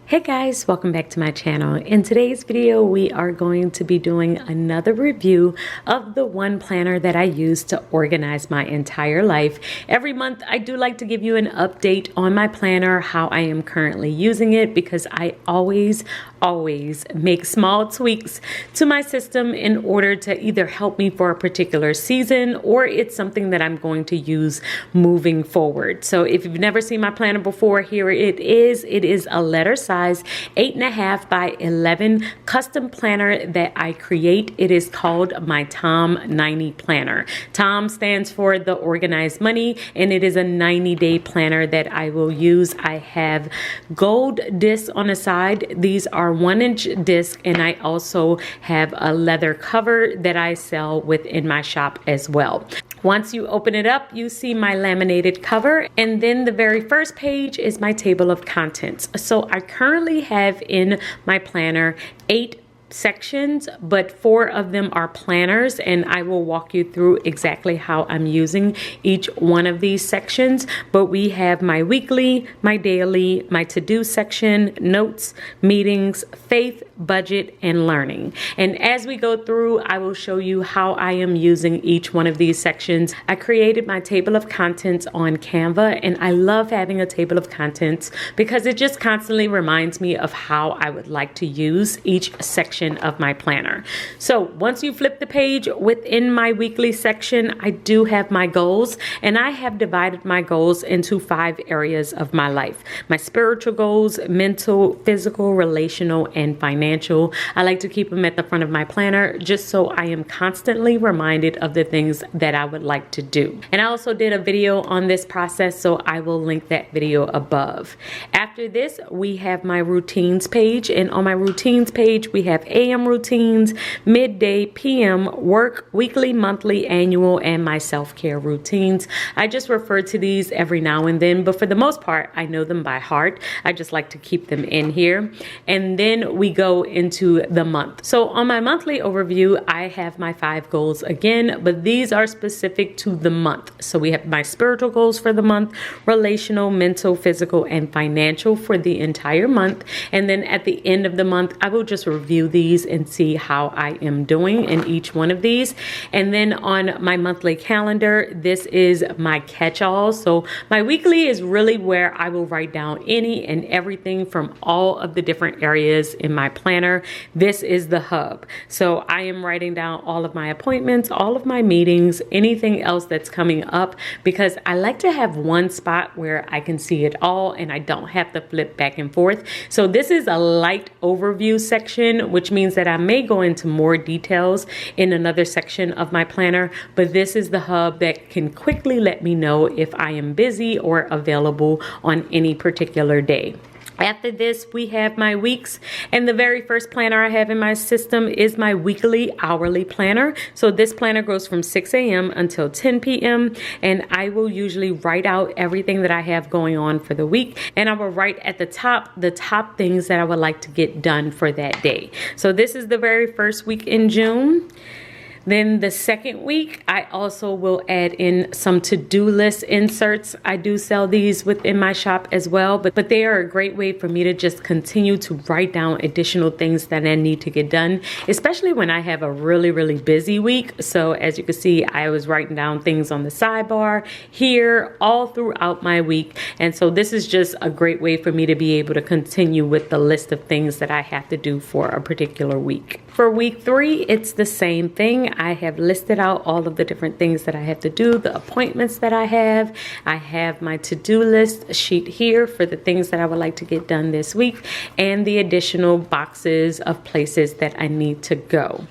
Hey guys, welcome back to my channel. In today's video, we are going to be doing another review of the one planner that I use to organize my entire life. Every month, I do like to give you an update on my planner, how I am currently using it, because I always make small tweaks to my system in order to either help me for a particular season or it's something that I'm going to use moving forward. So if you've never seen my planner before, here it is. It is a letter size 8.5 by 11 custom planner that I create. It is called my Tom 90 planner. Tom stands for the organized money, and it is a 90-day planner that I will use. I have gold discs on the side. These are 1-inch disc, and I also have a leather cover that I sell within my shop as well. Once you open it up, you see my laminated cover, and then the very first page is my table of contents. So I currently have in my planner 8 sections, but 4 of them are planners, and I will walk you through exactly how I'm using each one of these sections. But we have my weekly, my daily, my to-do section, notes, meetings, faith, budget, and learning. And as we go through, I will show you how I am using each one of these sections. I created my table of contents on Canva, and I love having a table of contents because it just constantly reminds me of how I would like to use each section of my planner. So once you flip the page, within my weekly section, I do have my goals, and I have divided my goals into 5 areas of my life. My spiritual goals, mental, physical, relational, and financial. I like to keep them at the front of my planner just so I am constantly reminded of the things that I would like to do. And I also did a video on this process, so I will link that video above. After this, we have my routines page, and on my routines page, we have AM routines, midday, PM, work, weekly, monthly, annual, and my self-care routines. I just refer to these every now and then, but for the most part, I know them by heart. I just like to keep them in here. And then we go into the month. So on my monthly overview, I have my 5 goals again, but these are specific to the month. So we have my spiritual goals for the month, relational, mental, physical, and financial for the entire month. And then at the end of the month, I will just review these and see how I am doing in each one of these. And then on my monthly calendar, this is my catch-all. So my weekly is really where I will write down any and everything from all of the different areas in my planner. This is the hub. So I am writing down all of my appointments, all of my meetings, anything else that's coming up, because I like to have one spot where I can see it all and I don't have to flip back and forth. So this is a light overview section, which means that I may go into more details in another section of my planner, but this is the hub that can quickly let me know if I am busy or available on any particular day. After this, we have my weeks, and the very first planner I have in my system is my weekly hourly planner. So this planner goes from 6 a.m. until 10 p.m. and I will usually write out everything that I have going on for the week, and I will write at the top things that I would like to get done for that day. So this is the very first week in June. Then the second week, I also will add in some to-do list inserts. I do sell these within my shop as well, but they are a great way for me to just continue to write down additional things that I need to get done, especially when I have a really busy week. So as you can see, I was writing down things on the sidebar here all throughout my week. And so this is just a great way for me to be able to continue with the list of things that I have to do for a particular week. For week 3, it's the same thing. I have listed out all of the different things that I have to do, the appointments that I have. I have my to-do list sheet here for the things that I would like to get done this week, and the additional boxes of places that I need to go.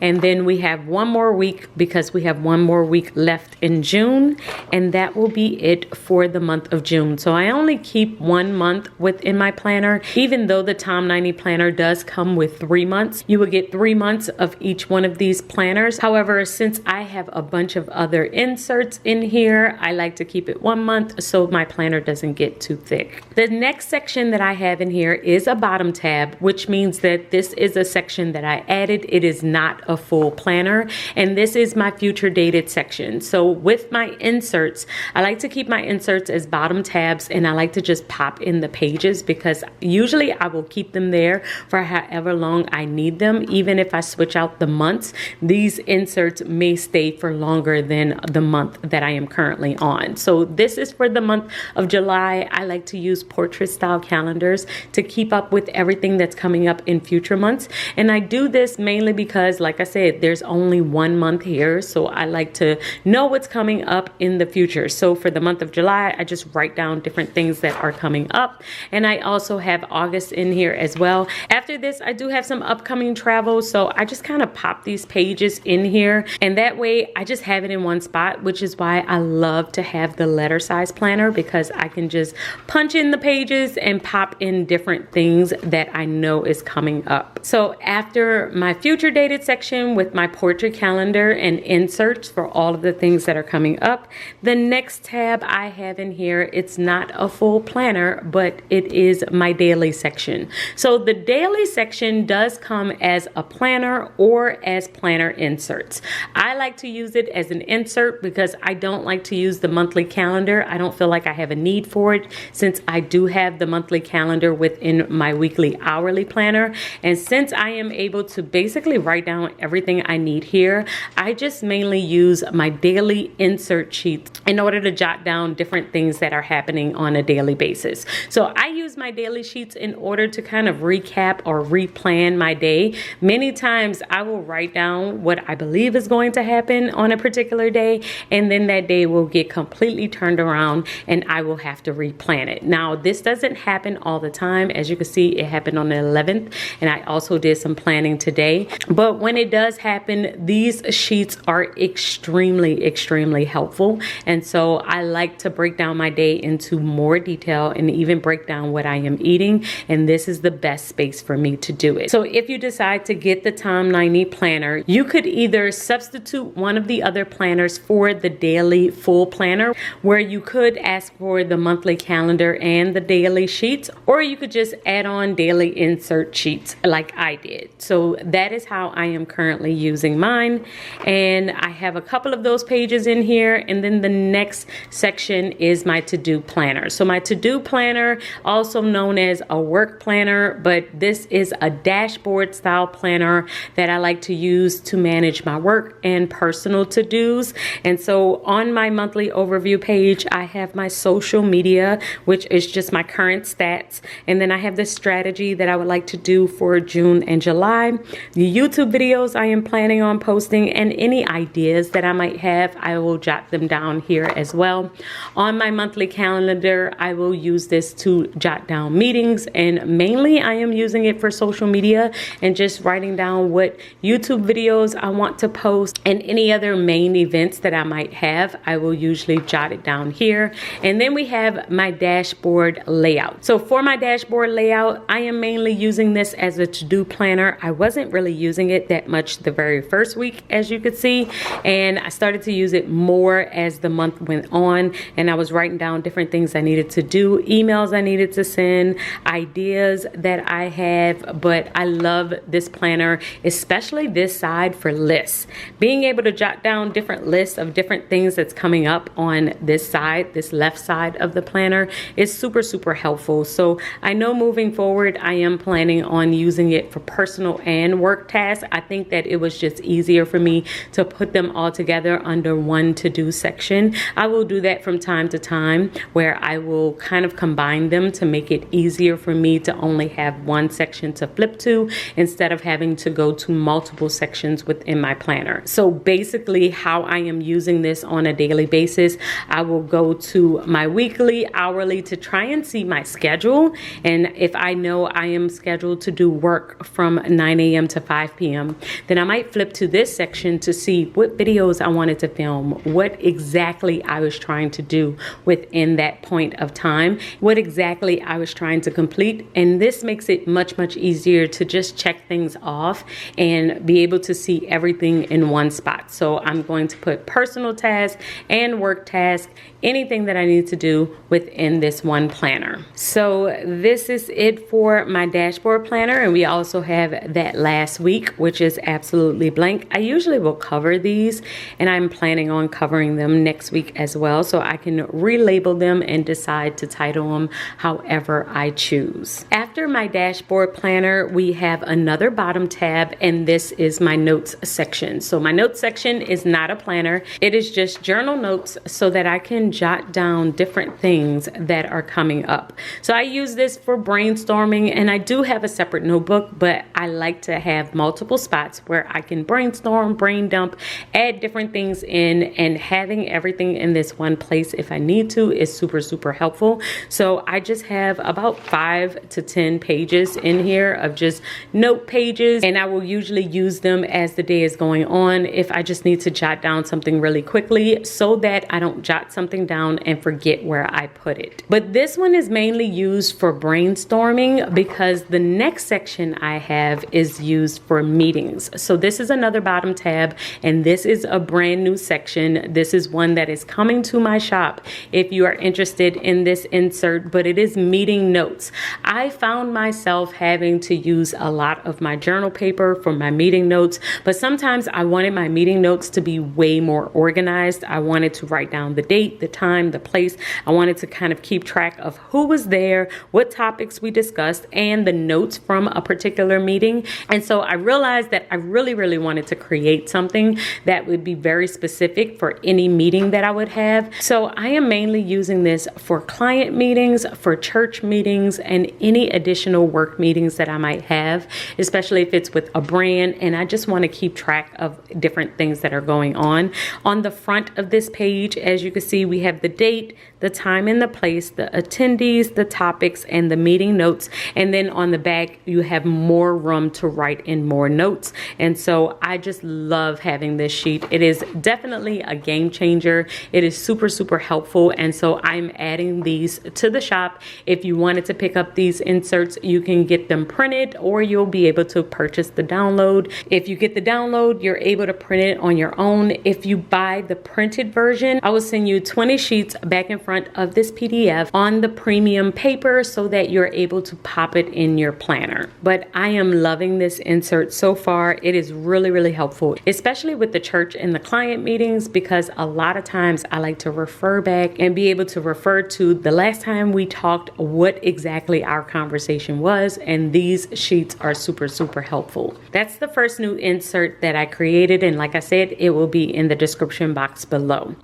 And then we have one more week because we have one more week left in June, and that will be it for the month of June. So I only keep 1 month within my planner. Even though the Tom 90 planner does come with 3 months, you will get 3 months of each one of these planners. However, since I have a bunch of other inserts in here, I like to keep it 1 month so my planner doesn't get too thick. The next section that I have in here is a bottom tab, which means that this is a section that I added. It is not a full planner. And this is my future dated section. So with my inserts, I like to keep my inserts as bottom tabs, and I like to just pop in the pages because usually I will keep them there for however long I need them. Even if I switch out the months, these inserts may stay for longer than the month that I am currently on. So this is for the month of July. I like to use portrait style calendars to keep up with everything that's coming up in future months. And I do this mainly because, like I said, there's only 1 month here. So I like to know what's coming up in the future. So for the month of July, I just write down different things that are coming up. And I also have August in here as well. After this, I do have some upcoming travel. So I just kind of pop these pages in here. And that way I just have it in one spot, which is why I love to have the letter size planner, because I can just punch in the pages and pop in different things that I know is coming up. So after my future dated section with my portrait calendar and inserts for all of the things that are coming up, the next tab I have in here, it's not a full planner, but it is my daily section. So the daily section does come as a planner or as planner inserts. I like to use it as an insert because I don't like to use the monthly calendar. I don't feel like I have a need for it, since I do have the monthly calendar within my weekly hourly planner. And since I am able to basically write down everything I need here, I just mainly use my daily insert sheets in order to jot down different things that are happening on a daily basis. So I use my daily sheets in order to kind of recap or replan my day. Many times I will write down what I believe is going to happen on a particular day, and then that day will get completely turned around and I will have to replan it. Now, this doesn't happen all the time. As you can see, it happened on the 11th, and I also did some planning today. But when it does happen, these sheets are extremely helpful. And so I like to break down my day into more detail and even break down what I am eating. And this is the best space for me to do it. So if you decide to get the Tom 90 planner, you could either substitute one of the other planners for the daily full planner, where you could ask for the monthly calendar and the daily sheets, or you could just add on daily insert sheets like I did. So that is how I am currently using mine. And I have a couple of those pages in here. And then the next section is my to-do planner. So my to-do planner, also known as a work planner, but this is a dashboard style planner that I like to use to manage my work and personal to-dos. And so on my monthly overview page, I have my social media, which is just my current stats. And then I have the strategy that I would like to do for June and July, the YouTube videos I am planning on posting, and any ideas that I might have, I will jot them down here as well. On my monthly calendar, I will use this to jot down meetings, and mainly I am using it for social media and just writing down what YouTube videos I want to post, and any other main events that I might have, I will usually jot it down here. And then we have my dashboard layout. So for my dashboard layout, I am mainly using this as a to-do planner. I wasn't really using it that much the very first week, as you could see, and I started to use it more as the month went on, and I was writing down different things I needed to do, emails I needed to send, ideas that I have. But I love this planner, especially this side for lists. Being able to jot down different lists of different things that's coming up on this side, this left side of the planner, is super helpful. So I know moving forward, I am planning on using it for personal and work tasks. I think that it was just easier for me to put them all together under one to-do section. I will do that from time to time, where I will kind of combine them to make it easier for me to only have one section to flip to, instead of having to go to multiple sections within my planner. So basically how I am using this on a daily basis, I will go to my weekly, hourly to try and see my schedule. And if I know I am scheduled to do work from 9 a.m. to 5 p.m., then I might flip to this section to see what videos I wanted to film, what exactly I was trying to do within that point of time, what exactly I was trying to complete. And this makes it much easier to just check things off and be able to see everything in one spot. So I'm going to put personal tasks and work tasks anything that I need to do within this one planner. So this is it for my dashboard planner, and we also have that last week, which is absolutely blank. I usually will cover these, and I'm planning on covering them next week as well, so I can relabel them and decide to title them however I choose. After my dashboard planner, we have another bottom tab, and this is my notes section. So my notes section is not a planner. It is just journal notes so that I can jot down different things that are coming up. So I use this for brainstorming, and I do have a separate notebook, but I like to have multiple spots where I can brainstorm, brain dump, add different things in, and having everything in this one place if I need to is super, super helpful. So I just have about 5 to 10 pages in here of just note pages, and I will usually use them as the day is going on if I just need to jot down something really quickly so that I don't jot something down and forget where I put it. But this one is mainly used for brainstorming because the next section I have is used for meetings. So this is another bottom tab, and this is a brand new section. This is one that is coming to my shop if you are interested in this insert, but it is meeting notes. I found myself having to use a lot of my journal paper for my meeting notes, but sometimes I wanted my meeting notes to be way more organized. I wanted to write down the date, the time, the place. I wanted to kind of keep track of who was there, what topics we discussed, and the notes from a particular meeting. And so I realized that I really, really wanted to create something that would be very specific for any meeting that I would have. So I am mainly using this for client meetings, for church meetings, and any additional work meetings that I might have, especially if it's with a brand and I just want to keep track of different things that are going on. On the front of this page, as you can see, we have the date, the time and the place, the attendees, the topics, and the meeting notes. And then on the back, you have more room to write in more notes. And so I just love having this sheet. It is definitely a game changer. It is super, super helpful. And so I'm adding these to the shop. If you wanted to pick up these inserts, you can get them printed, or you'll be able to purchase the download. If you get the download, you're able to print it on your own. If you buy the printed version, I will send you 20 sheets back and front of this PDF on the premium paper so that you're able to pop it in your planner. But I am loving this insert so far. It is really, really helpful, especially with the church and the client meetings, because a lot of times I like to refer back and be able to refer to the last time we talked, what exactly our conversation was, and these sheets are super, super helpful. That's the first new insert that I created, and like I said, it will be in the description box below.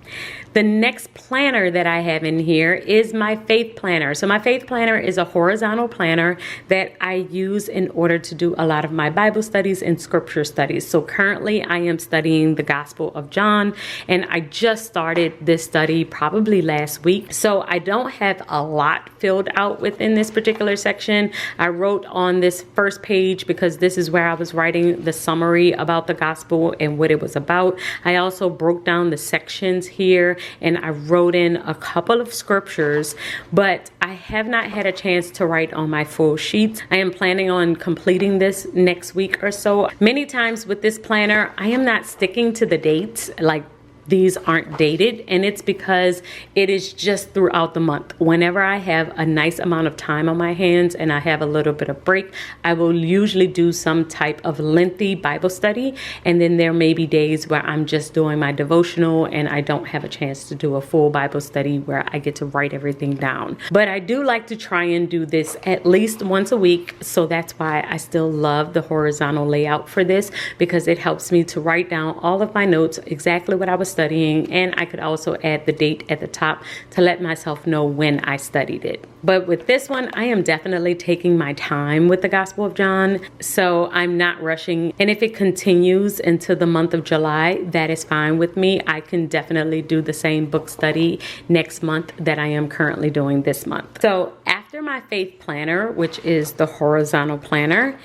The next planner that I have in here is my faith planner. So my faith planner is a horizontal planner that I use in order to do a lot of my Bible studies and scripture studies. So currently I am studying the Gospel of John, and I just started this study probably last week. So I don't have a lot filled out within this particular section. I wrote on this first page because this is where I was writing the summary about the gospel and what it was about. I also broke down the sections here, and I wrote in a couple of scriptures, but I have not had a chance to write on my full sheets. I am planning on completing this next week or so. Many times with this planner, I am not sticking to the dates, like these aren't dated, and it's because it is just throughout the month. Whenever I have a nice amount of time on my hands and I have a little bit of break, I will usually do some type of lengthy Bible study, and then there may be days where I'm just doing my devotional and I don't have a chance to do a full Bible study where I get to write everything down. But I do like to try and do this at least once a week, so that's why I still love the horizontal layout for this, because it helps me to write down all of my notes, exactly what I was studying, and I could also add the date at the top to let myself know when I studied it. But with this one, I am definitely taking my time with the Gospel of John, so I'm not rushing. And if it continues into the month of July, that is fine with me. I can definitely do the same book study next month that I am currently doing this month. So after my faith planner, which is the horizontal planner,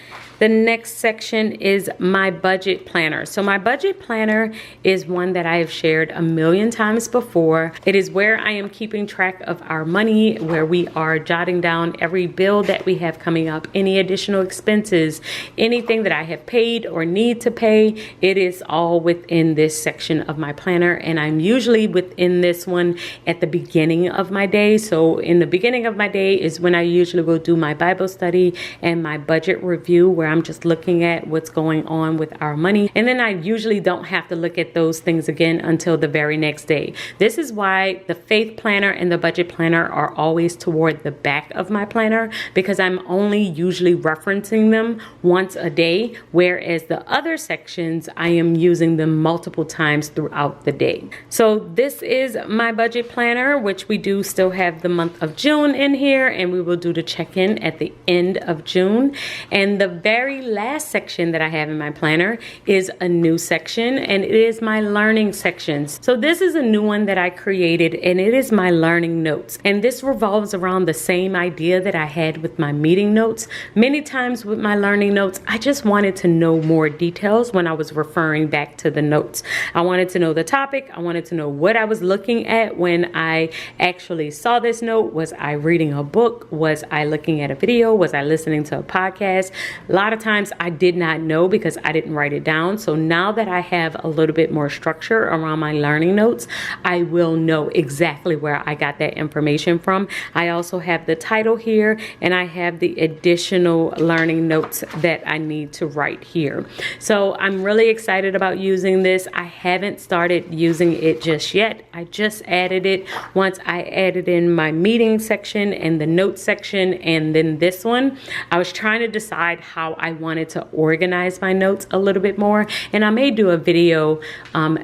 The next section is my budget planner. So my budget planner is one that I have shared a million times before. It is where I am keeping track of our money, where we are jotting down every bill that we have coming up, any additional expenses, anything that I have paid or need to pay. It is all within this section of my planner, and I'm usually within this one at the beginning of my day. So in the beginning of my day is when I usually will do my Bible study and my budget review, where I'm just looking at what's going on with our money. And then I usually don't have to look at those things again until the very next day. This is why the faith planner and the budget planner are always toward the back of my planner, because I'm only usually referencing them once a day, whereas the other sections, I am using them multiple times throughout the day. So this is my budget planner, which we do still have the month of June in here, and we will do the check-in at the end of June. And the very last section that I have in my planner is a new section, and it is my learning sections. So this is a new one that I created, and it is my learning notes. And this revolves around the same idea that I had with my meeting notes. Many times with my learning notes, I just wanted to know more details when I was referring back to the notes. I wanted to know the topic. I wanted to know what I was looking at when I actually saw this note. Was I reading a book? Was I looking at a video? Was I listening to a podcast? A lot of times I did not know because I didn't write it down. So now that I have a little bit more structure around my learning notes, I will know exactly where I got that information from. I also have the title here, and I have the additional learning notes that I need to write here. So I'm really excited about using this. I haven't started using it just yet. I just added it once I added in my meeting section and the notes section, and then this one. I was trying to decide how I wanted to organize my notes a little bit more, and I may do a video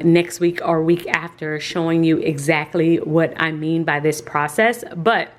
next week or week after showing you exactly what I mean by this process. But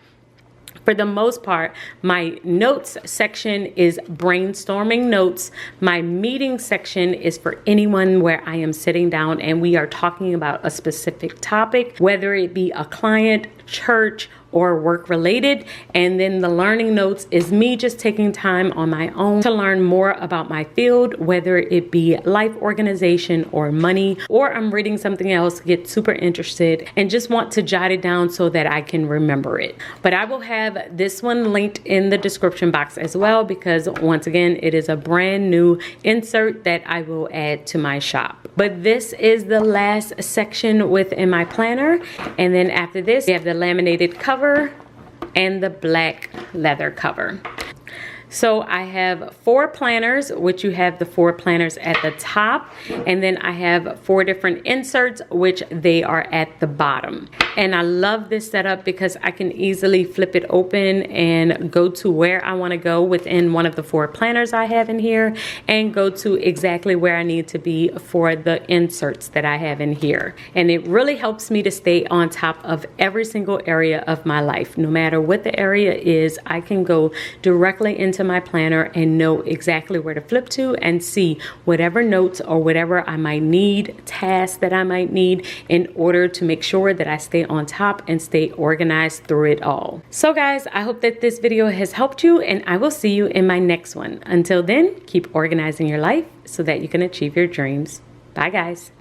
for the most part, my notes section is brainstorming notes. My meeting section is for anyone where I am sitting down and we are talking about a specific topic, whether it be a client, church, or work related. And then the learning notes is me just taking time on my own to learn more about my field, whether it be life organization or money, or I'm reading something else, get super interested and just want to jot it down so that I can remember it. But I will have this one linked in the description box as well, because once again, it is a brand new insert that I will add to my shop. But this is the last section within my planner. And then after this, we have the laminated cover and the black leather cover. So I have 4 planners, which you have the 4 planners at the top, and then I have 4 different inserts, which they are at the bottom. And I love this setup because I can easily flip it open and go to where I want to go within one of the 4 planners I have in here, and go to exactly where I need to be for the inserts that I have in here. And it really helps me to stay on top of every single area of my life. No matter what the area is, I can go directly into my planner and know exactly where to flip to and see whatever notes or whatever I might need, tasks that I might need, in order to make sure that I stay on top and stay organized through it all. So guys, I hope that this video has helped you, and I will see you in my next one. Until then, keep organizing your life so that you can achieve your dreams. Bye guys.